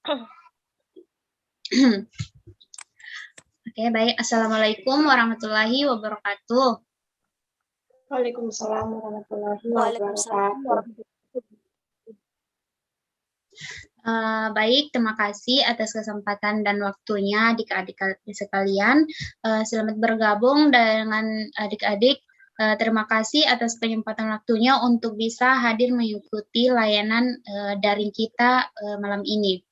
Oke, baik. Assalamualaikum warahmatullahi wabarakatuh. Waalaikumsalam warahmatullahi Waalaikumsalam wabarakatuh. warahmatullahi Baik, terima kasih atas kesempatan dan waktunya adik-adik sekalian. Selamat bergabung dengan adik-adik. Terima kasih atas penyempatan waktunya untuk bisa hadir mengikuti layanan daring kita malam ini.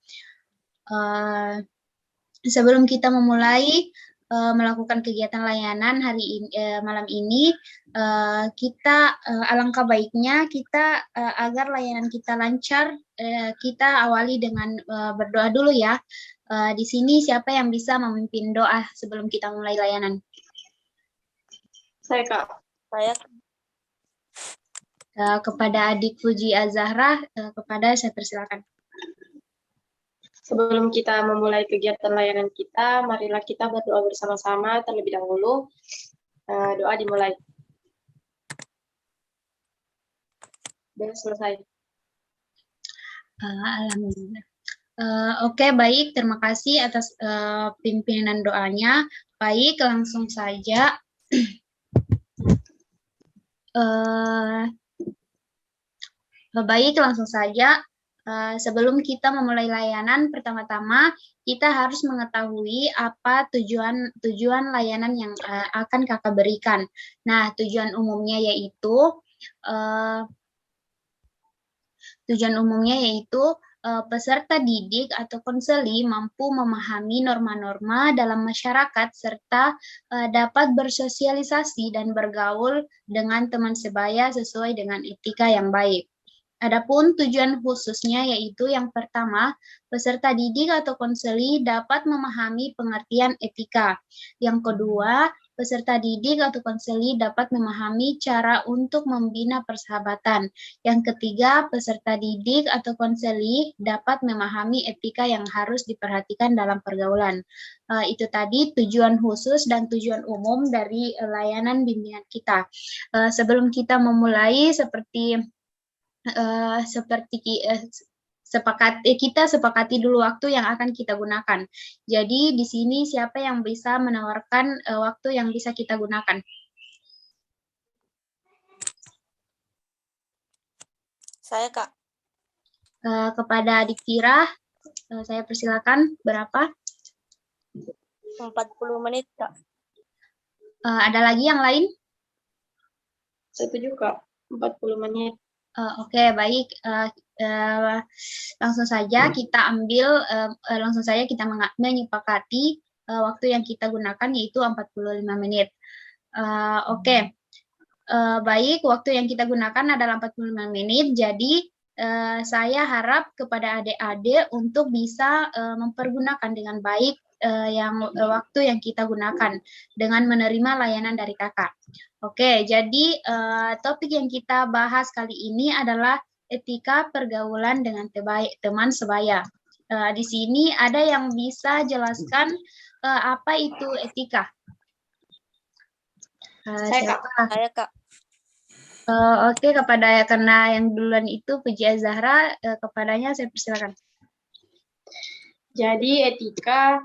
Sebelum kita memulai melakukan kegiatan layanan hari ini, malam ini, kita alangkah baiknya kita agar layanan kita lancar, kita awali dengan berdoa dulu ya. Di sini siapa yang bisa memimpin doa sebelum kita mulai layanan? Saya, Kak. Saya Kepada adik Fuji Azahra, kepada saya persilakan. Sebelum kita memulai kegiatan layanan kita, marilah kita berdoa bersama-sama terlebih dahulu. Doa dimulai. Dan selesai. Alhamdulillah. Oke, baik. Terima kasih atas pimpinan doanya. Baik, langsung saja. Baik, langsung saja. Sebelum kita memulai layanan, pertama-tama kita harus mengetahui apa tujuan layanan yang akan kakak berikan. Nah, tujuan umumnya yaitu peserta didik atau konseli mampu memahami norma-norma dalam masyarakat serta dapat bersosialisasi dan bergaul dengan teman sebaya sesuai dengan etika yang baik. Adapun tujuan khususnya yaitu yang pertama, peserta didik atau konseli dapat memahami pengertian etika. Yang kedua, peserta didik atau konseli dapat memahami cara untuk membina persahabatan. Yang ketiga, peserta didik atau konseli dapat memahami etika yang harus diperhatikan dalam pergaulan. Itu tadi tujuan khusus dan tujuan umum dari layanan bimbingan kita. Sebelum kita memulai, kita sepakati dulu waktu yang akan kita gunakan. Jadi di sini siapa yang bisa menawarkan waktu yang bisa kita gunakan? Saya, Kak. Kepada Adik Tira, saya persilakan. Berapa? 40 menit, Kak. Ada lagi yang lain? Saya juga 40 menit. Oke, baik. Langsung saja kita menyepakati waktu yang kita gunakan yaitu 45 menit. Oke. Baik, waktu yang kita gunakan adalah 45 menit. Jadi saya harap kepada adik-adik untuk bisa mempergunakan dengan baik waktu yang kita gunakan dengan menerima layanan dari kakak. Oke, jadi topik yang kita bahas kali ini adalah etika pergaulan dengan teman sebaya. Di sini ada yang bisa jelaskan apa itu etika? Saya, Kak. Oke, karena yang duluan itu Puji Azahra, kepadanya saya persilakan. Jadi etika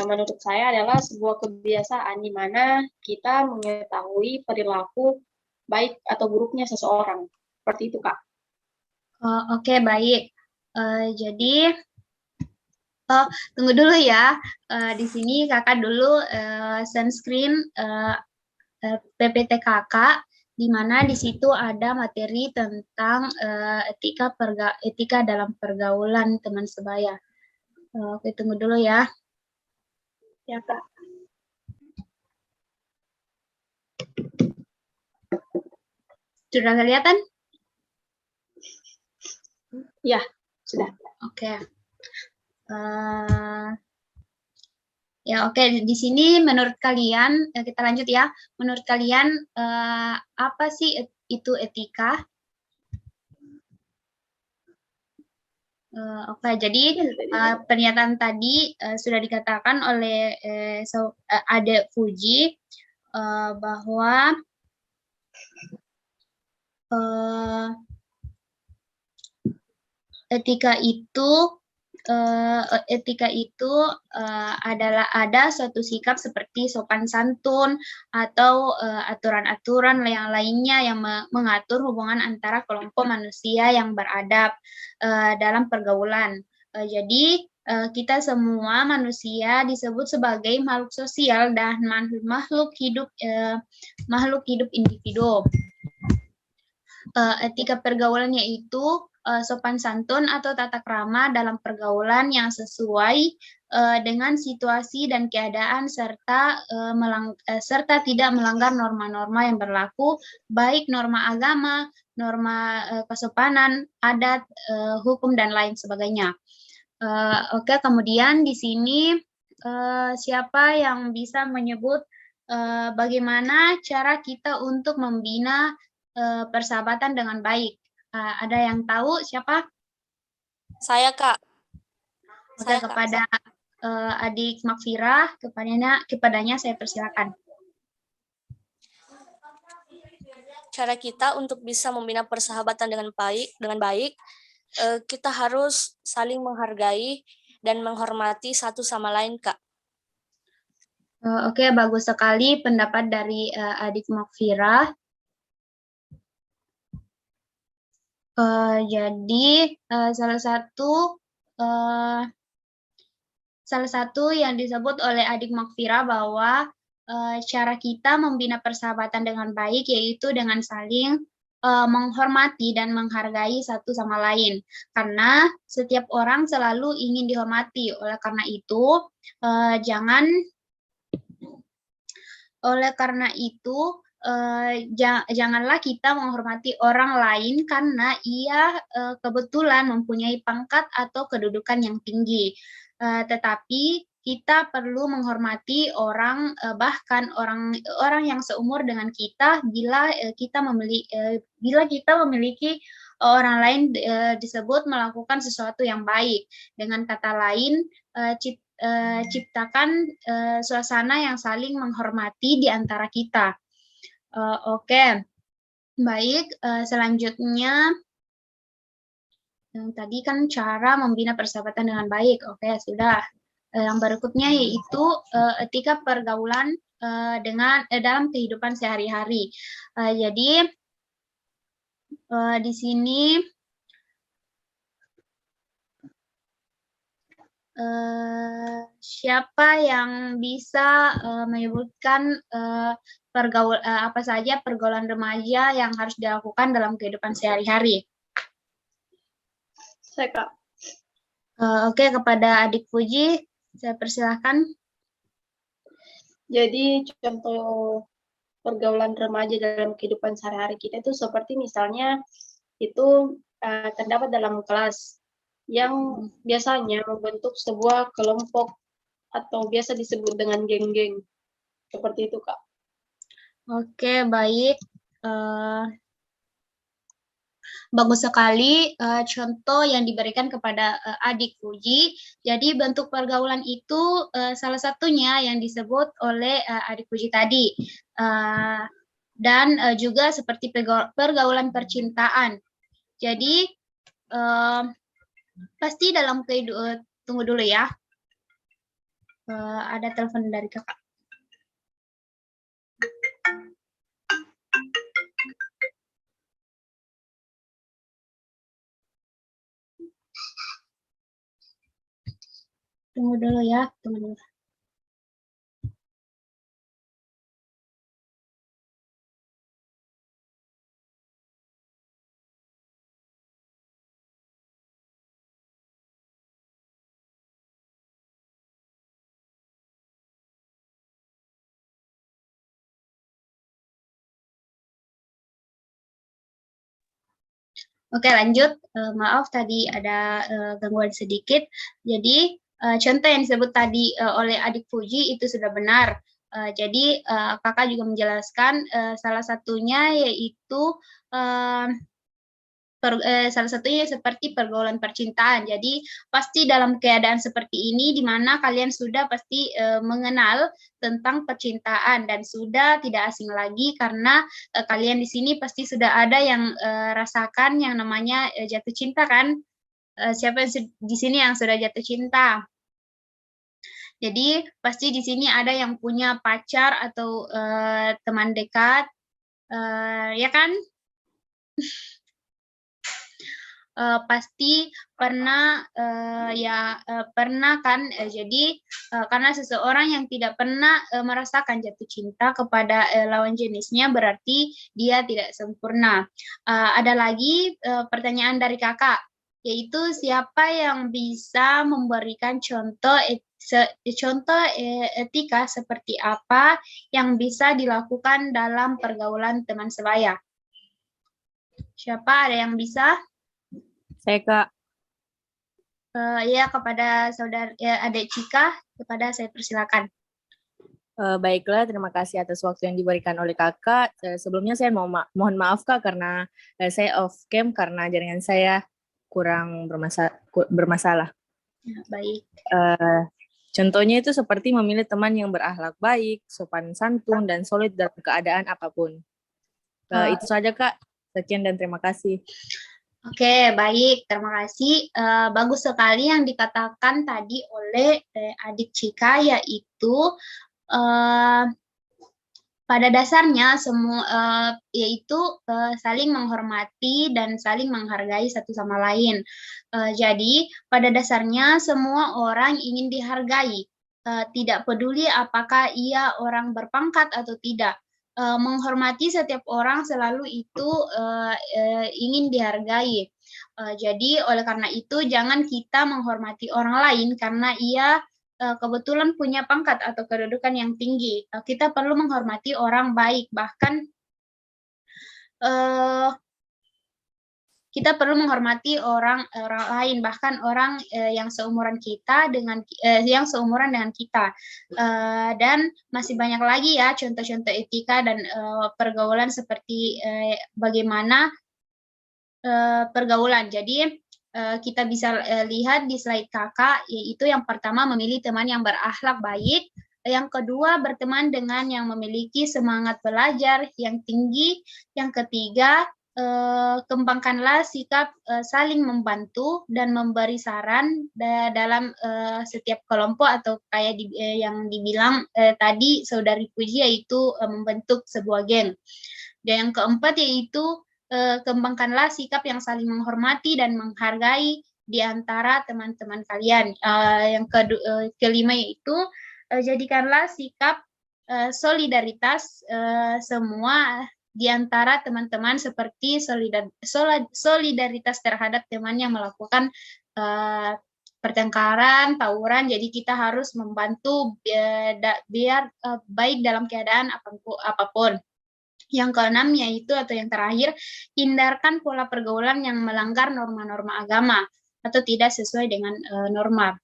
menurut saya adalah sebuah kebiasaan di mana kita mengetahui perilaku baik atau buruknya seseorang. Seperti itu, Kak. Oke, baik. Jadi, tunggu dulu ya. Di sini kakak dulu send screen PPT kakak, di mana di situ ada materi tentang etika dalam pergaulan teman sebaya. Oke, tunggu dulu ya. Ya, Kak. Sudah kelihatan? Ya, sudah. Oke. Ya, oke. Di sini menurut kalian, kita lanjut ya. Menurut kalian, apa sih itu etika? Oke, jadi pernyataan tadi sudah dikatakan oleh Ade Fuji bahwa etika itu etika itu adalah ada suatu sikap seperti sopan santun atau aturan-aturan yang lainnya yang mengatur hubungan antara kelompok manusia yang beradab dalam pergaulan. Jadi kita semua manusia disebut sebagai makhluk sosial dan makhluk hidup individu. Etika pergaulan yaitu sopan santun atau tata krama dalam pergaulan yang sesuai dengan situasi dan keadaan serta tidak melanggar norma-norma yang berlaku, baik norma agama, norma kesopanan, adat, hukum dan lain sebagainya. Oke, kemudian di sini siapa yang bisa menyebut bagaimana cara kita untuk membina persahabatan dengan baik? Ada yang tahu siapa? Saya, Kak. Oke, kepada adik Makfira, kepadanya saya persilakan. Cara kita untuk bisa membina persahabatan dengan baik, kita harus saling menghargai dan menghormati satu sama lain, Kak. Oke, bagus sekali pendapat dari adik Makfira. Jadi salah satu yang disebut oleh adik Makfira bahwa cara kita membina persahabatan dengan baik yaitu dengan saling menghormati dan menghargai satu sama lain. Karena setiap orang selalu ingin dihormati. Oleh karena itu janganlah kita menghormati orang lain karena ia kebetulan mempunyai pangkat atau kedudukan yang tinggi. Tetapi kita perlu menghormati orang, bahkan orang yang seumur dengan kita bila kita memiliki orang lain disebut melakukan sesuatu yang baik. Dengan kata lain, ciptakan suasana yang saling menghormati di antara kita. Oke, baik. Selanjutnya, yang tadi kan cara membina persahabatan dengan baik. Oke, sudah. Yang berikutnya yaitu etika pergaulan dalam kehidupan sehari-hari. Jadi di sini siapa yang bisa menyebutkan apa saja pergaulan remaja yang harus dilakukan dalam kehidupan sehari-hari? Saya, Kak. Oke, kepada adik Puji, saya persilahkan. Jadi contoh pergaulan remaja dalam kehidupan sehari-hari kita itu seperti misalnya itu terdapat dalam kelas yang biasanya membentuk sebuah kelompok atau biasa disebut dengan geng-geng. Seperti itu, Kak. Oke, baik. Bagus sekali contoh yang diberikan kepada adik Puji. Jadi bentuk pergaulan itu salah satunya yang disebut oleh adik Puji tadi. Dan juga seperti pergaulan percintaan. Jadi pasti dalam kehidupan, tunggu dulu ya. Ada telepon dari kakak. Tunggu dulu ya, tunggu dulu. Oke, lanjut. Maaf tadi ada gangguan sedikit. Jadi contoh yang disebut tadi oleh adik Puji itu sudah benar. Jadi kakak juga menjelaskan salah satunya yaitu salah satunya seperti pergaulan percintaan. Jadi pasti dalam keadaan seperti ini di mana kalian sudah pasti mengenal tentang percintaan dan sudah tidak asing lagi karena kalian di sini pasti sudah ada yang rasakan yang namanya jatuh cinta kan? siapa yang di sini yang sudah jatuh cinta? Jadi pasti di sini ada yang punya pacar atau teman dekat, ya kan? Pasti pernah pernah kan, jadi karena seseorang yang tidak pernah merasakan jatuh cinta kepada lawan jenisnya berarti dia tidak sempurna. Ada lagi pertanyaan dari kakak, yaitu siapa yang bisa memberikan contoh etika seperti apa yang bisa dilakukan dalam pergaulan teman sebaya? Siapa, ada yang bisa? Saya, Kak. Ya, kepada saudara adik Cika, kepada saya persilakan. Baiklah, terima kasih atas waktu yang diberikan oleh kakak. Sebelumnya saya mohon maaf kak karena saya off cam karena jaringan saya kurang bermasalah. Ya, baik. Contohnya itu seperti memilih teman yang berakhlak baik, sopan santun, dan solid dalam keadaan apapun. Itu saja kak. Sekian dan terima kasih. Oke, baik. Terima kasih. Bagus sekali yang dikatakan tadi oleh adik Cika, yaitu pada dasarnya semua yaitu saling menghormati dan saling menghargai satu sama lain. Jadi pada dasarnya semua orang ingin dihargai, tidak peduli apakah ia orang berpangkat atau tidak. Menghormati setiap orang selalu itu ingin dihargai. Jadi oleh karena itu jangan kita menghormati orang lain karena ia kebetulan punya pangkat atau kedudukan yang tinggi. Kita perlu menghormati orang baik, bahkan kita perlu menghormati orang lain, bahkan orang yang seumuran kita dengan kita. Dan masih banyak lagi ya contoh-contoh etika dan pergaulan seperti bagaimana pergaulan. Jadi kita bisa lihat di slide kakak, yaitu yang pertama memilih teman yang berakhlak baik, yang kedua berteman dengan yang memiliki semangat belajar yang tinggi, yang ketiga kembangkanlah sikap saling membantu dan memberi saran dalam setiap kelompok atau kayak yang dibilang tadi saudari Puji, yaitu membentuk sebuah geng. Dan yang keempat yaitu kembangkanlah sikap yang saling menghormati dan menghargai di antara teman-teman kalian. Yang kelima yaitu jadikanlah sikap solidaritas semua di antara teman-teman seperti solidaritas terhadap teman yang melakukan pertengkaran, tawuran. Jadi kita harus membantu biar baik dalam keadaan apapun. Yang keenam yaitu atau yang terakhir, hindarkan pola pergaulan yang melanggar norma-norma agama atau tidak sesuai dengan norma.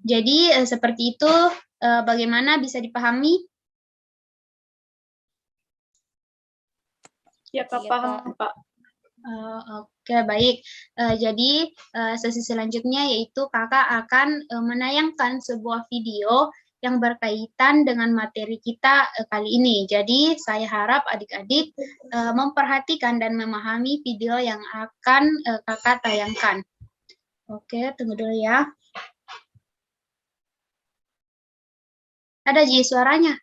Jadi seperti itu, bagaimana bisa dipahami? Ya, Kak, paham, Pak. Oke, baik. Jadi sesi selanjutnya yaitu kakak akan menayangkan sebuah video yang berkaitan dengan materi kita kali ini. Jadi saya harap adik-adik memperhatikan dan memahami video yang akan kakak tayangkan. Oke, tunggu dulu ya. Ada Ji suaranya?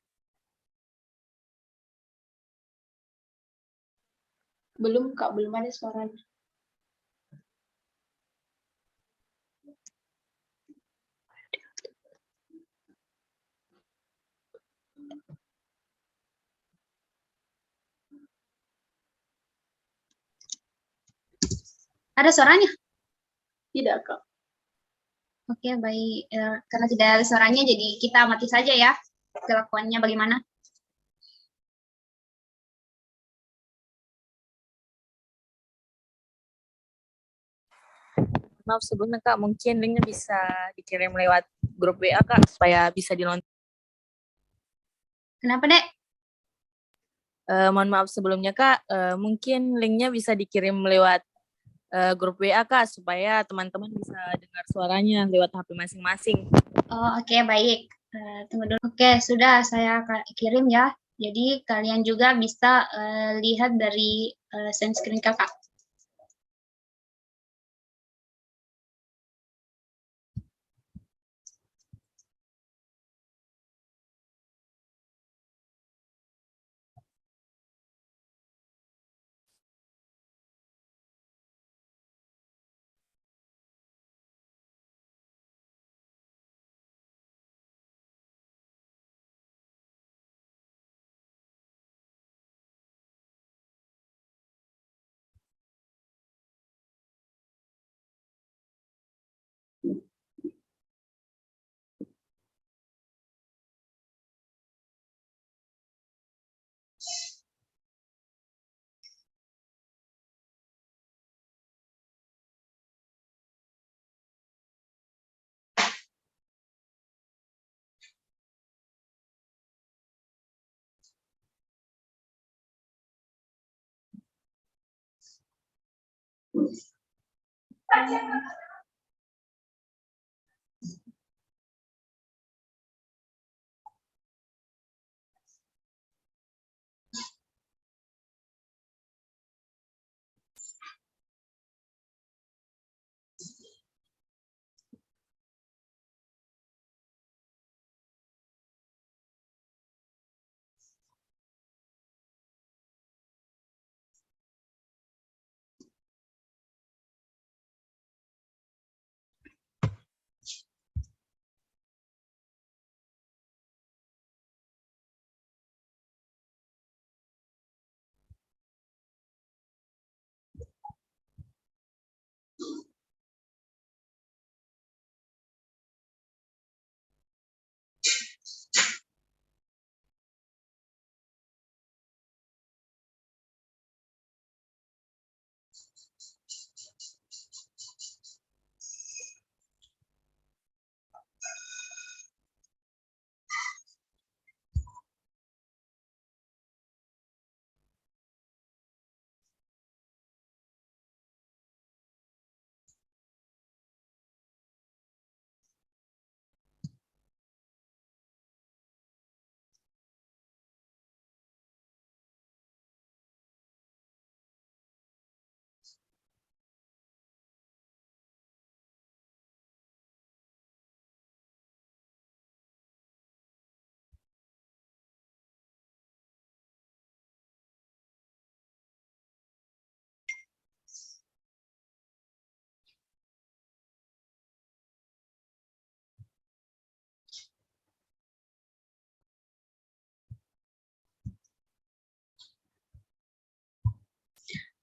Belum, Kak, belum ada suaranya. Ada suaranya? Tidak, Kak. Oke, baik. Karena tidak ada suaranya, jadi kita amati saja ya kelakuannya bagaimana. Maaf sebelumnya kak, mungkin linknya bisa dikirim lewat grup WA kak supaya bisa dilontar. Kenapa dek? Mohon maaf sebelumnya kak, mungkin linknya bisa dikirim lewat grup WA kak supaya teman-teman bisa dengar suaranya lewat HP masing-masing. Oh, oke, baik. Tunggu dulu. Oke, sudah saya kirim ya. Jadi kalian juga bisa lihat dari send screen kakak.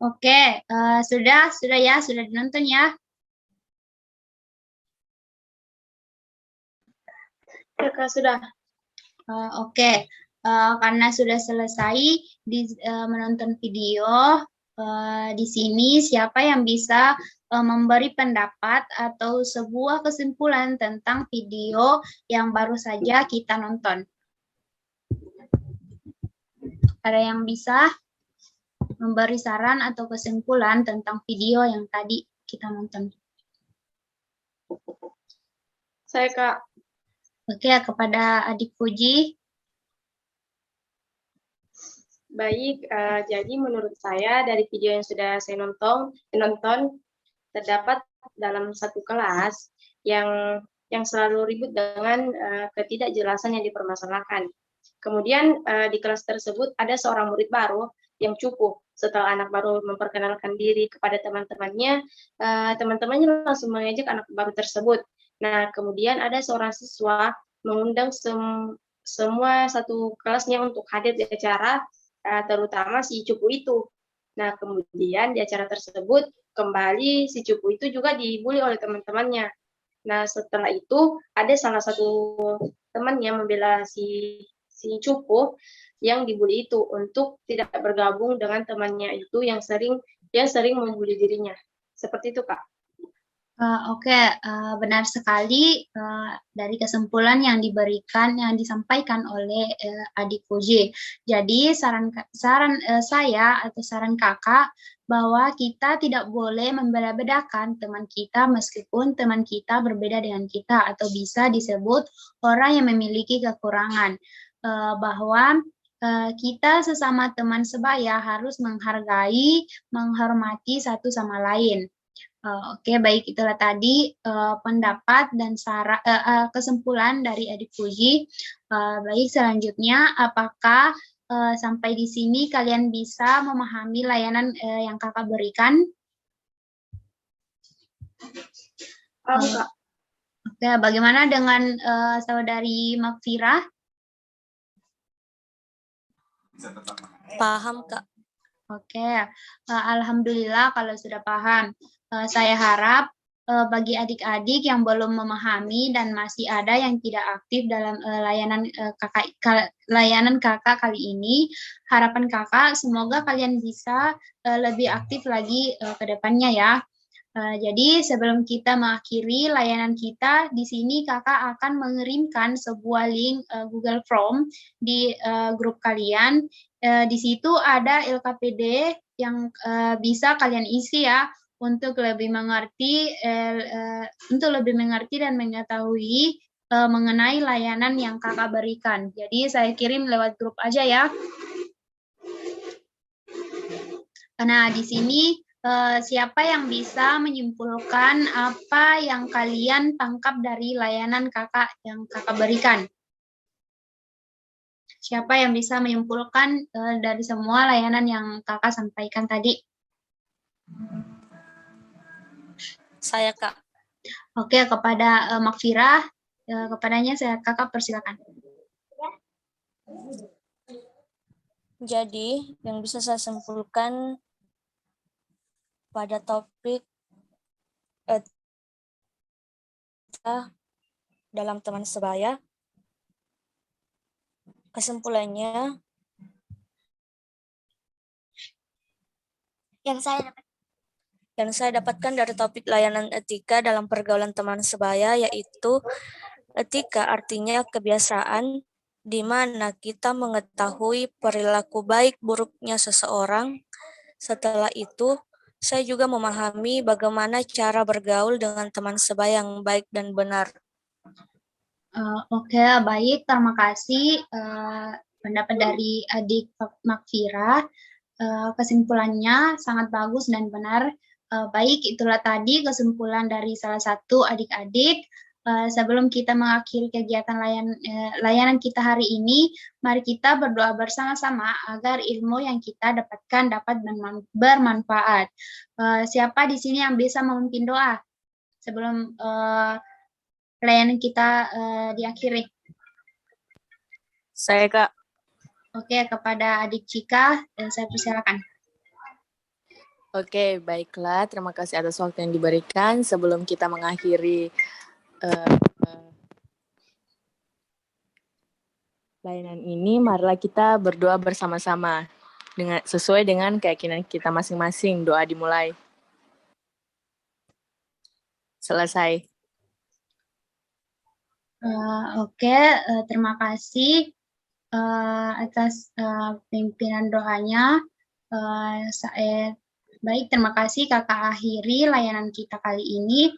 Oke, sudah ya, sudah ditonton ya. Ya, Kak, sudah. Oke, karena sudah selesai menonton video, di sini siapa yang bisa memberi pendapat atau sebuah kesimpulan tentang video yang baru saja kita nonton? Ada yang bisa memberi saran atau kesimpulan tentang video yang tadi kita nonton? Saya, Kak. Oke, kepada Adik Puji. Baik, jadi menurut saya dari video yang sudah saya nonton terdapat dalam satu kelas yang selalu ribut dengan ketidakjelasan yang dipermasalahkan. Kemudian di kelas tersebut ada seorang murid baru yang cukup. Setelah anak baru memperkenalkan diri kepada teman-temannya, teman-temannya langsung mengejek anak baru tersebut. Nah, kemudian ada seorang siswa mengundang semua satu kelasnya untuk hadir di acara, terutama si cupu itu. Nah, kemudian di acara tersebut kembali si cupu itu juga dibully oleh teman-temannya. Nah, setelah itu ada salah satu teman yang membela si cupu yang dibully itu untuk tidak bergabung dengan temannya itu yang sering membuli dirinya. Seperti itu, Kak. Oke, benar sekali dari kesimpulan yang disampaikan oleh Adik Puji. Jadi saran saya atau saran kakak bahwa kita tidak boleh membeda-bedakan teman kita meskipun teman kita berbeda dengan kita atau bisa disebut orang yang memiliki kekurangan. Bahwa kita sesama teman sebaya harus menghargai, menghormati satu sama lain. Oke, baik, itulah tadi pendapat dan kesimpulan dari Adik Puji. Baik, selanjutnya apakah sampai di sini kalian bisa memahami layanan yang kakak berikan? Kak. Oke, bagaimana dengan saudari Makfira? Paham, Kak. Oke, alhamdulillah kalau sudah paham. Saya harap bagi adik-adik yang belum memahami dan masih ada yang tidak aktif dalam layanan kakak kali ini, harapan kakak semoga kalian bisa lebih aktif lagi ke depannya ya. Jadi sebelum kita mengakhiri layanan kita, di sini kakak akan mengirimkan sebuah link Google Form di grup kalian. Di situ ada LKPD yang bisa kalian isi ya untuk lebih mengerti dan mengetahui mengenai layanan yang kakak berikan. Jadi saya kirim lewat grup aja ya. Nah, di sini siapa yang bisa menyimpulkan apa yang kalian tangkap dari layanan yang kakak berikan? Siapa yang bisa menyimpulkan dari semua layanan yang kakak sampaikan tadi? Saya, Kak. Oke, kepada Makfirah, kepadanya kakak persilakan. Jadi, yang bisa saya simpulkan pada topik dalam teman sebaya, kesimpulannya yang saya dapatkan dari topik layanan etika dalam pergaulan teman sebaya yaitu etika artinya kebiasaan di mana kita mengetahui perilaku baik buruknya seseorang. Setelah itu, saya juga memahami bagaimana cara bergaul dengan teman sebaya yang baik dan benar. Oke, baik. Terima kasih pendapat dari adik Makfirah. Kesimpulannya sangat bagus dan benar. Baik, itulah tadi kesimpulan dari salah satu adik-adik. Sebelum kita mengakhiri kegiatan layanan kita hari ini, mari kita berdoa bersama-sama agar ilmu yang kita dapatkan dapat bermanfaat. Siapa di sini yang bisa memimpin doa sebelum layanan kita diakhiri? Saya, Kak. Oke, kepada adik Cika, saya persilakan. Oke, baiklah. Terima kasih atas waktu yang diberikan. Sebelum kita mengakhiri layanan ini, marilah kita berdoa bersama-sama sesuai dengan keyakinan kita masing-masing. Doa dimulai. Selesai. Oke, terima kasih atas pimpinan doanya. Baik, terima kasih kakak akhiri layanan kita kali ini.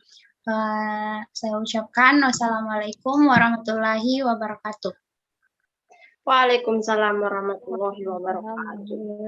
Saya ucapkan wassalamualaikum warahmatullahi wabarakatuh. Waalaikumsalam warahmatullahi wabarakatuh.